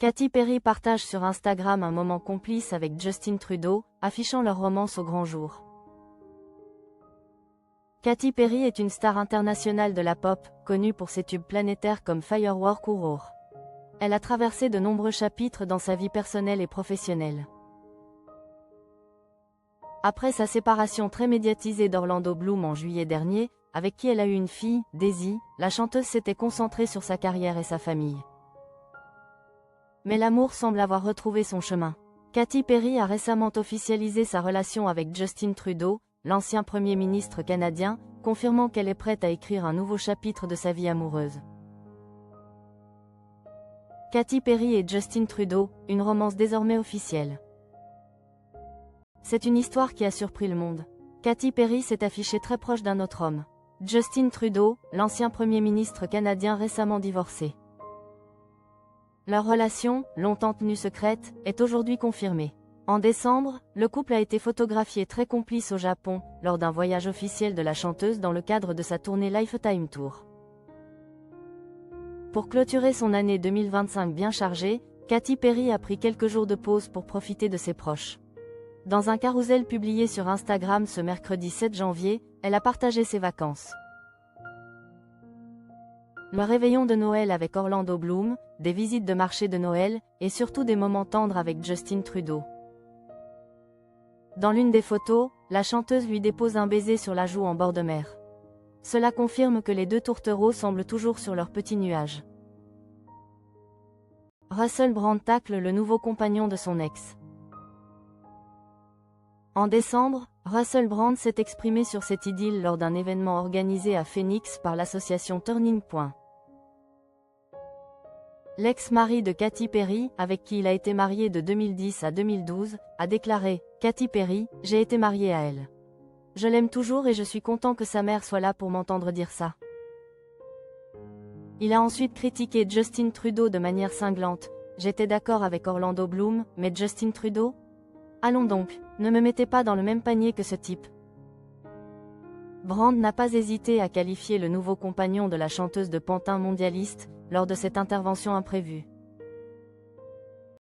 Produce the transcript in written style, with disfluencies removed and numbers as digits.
Katy Perry partage sur Instagram un moment complice avec Justin Trudeau, affichant leur romance au grand jour. Katy Perry est une star internationale de la pop, connue pour ses tubes planétaires comme Firework ou Roar. Elle a traversé de nombreux chapitres dans sa vie personnelle et professionnelle. Après sa séparation très médiatisée d'Orlando Bloom en juillet dernier, avec qui elle a eu une fille, Daisy, la chanteuse s'était concentrée sur sa carrière et sa famille. Mais l'amour semble avoir retrouvé son chemin. Katy Perry a récemment officialisé sa relation avec Justin Trudeau, l'ancien Premier ministre canadien, confirmant qu'elle est prête à écrire un nouveau chapitre de sa vie amoureuse. Katy Perry et Justin Trudeau, une romance désormais officielle. C'est une histoire qui a surpris le monde. Katy Perry s'est affichée très proche d'un autre homme. Justin Trudeau, l'ancien Premier ministre canadien récemment divorcé. Leur relation, longtemps tenue secrète, est aujourd'hui confirmée. En décembre, le couple a été photographié très complice au Japon, lors d'un voyage officiel de la chanteuse dans le cadre de sa tournée Lifetime Tour. Pour clôturer son année 2025 bien chargée, Katy Perry a pris quelques jours de pause pour profiter de ses proches. Dans un carrousel publié sur Instagram ce mercredi 7 janvier, elle a partagé ses vacances. Le réveillon de Noël avec Orlando Bloom, des visites de marché de Noël, et surtout des moments tendres avec Justin Trudeau. Dans l'une des photos, la chanteuse lui dépose un baiser sur la joue en bord de mer. Cela confirme que les deux tourtereaux semblent toujours sur leur petit nuage. Russell Brand tacle le nouveau compagnon de son ex. En décembre, Russell Brand s'est exprimé sur cette idylle lors d'un événement organisé à Phoenix par l'association Turning Point. L'ex-mari de Katy Perry, avec qui il a été marié de 2010 à 2012, a déclaré « Katy Perry, j'ai été marié à elle. Je l'aime toujours et je suis content que sa mère soit là pour m'entendre dire ça. » Il a ensuite critiqué Justin Trudeau de manière cinglante. « J'étais d'accord avec Orlando Bloom, mais Justin Trudeau ? Allons donc, ne me mettez pas dans le même panier que ce type. » Brand n'a pas hésité à qualifier le nouveau compagnon de la chanteuse de pantin mondialiste, lors de cette intervention imprévue.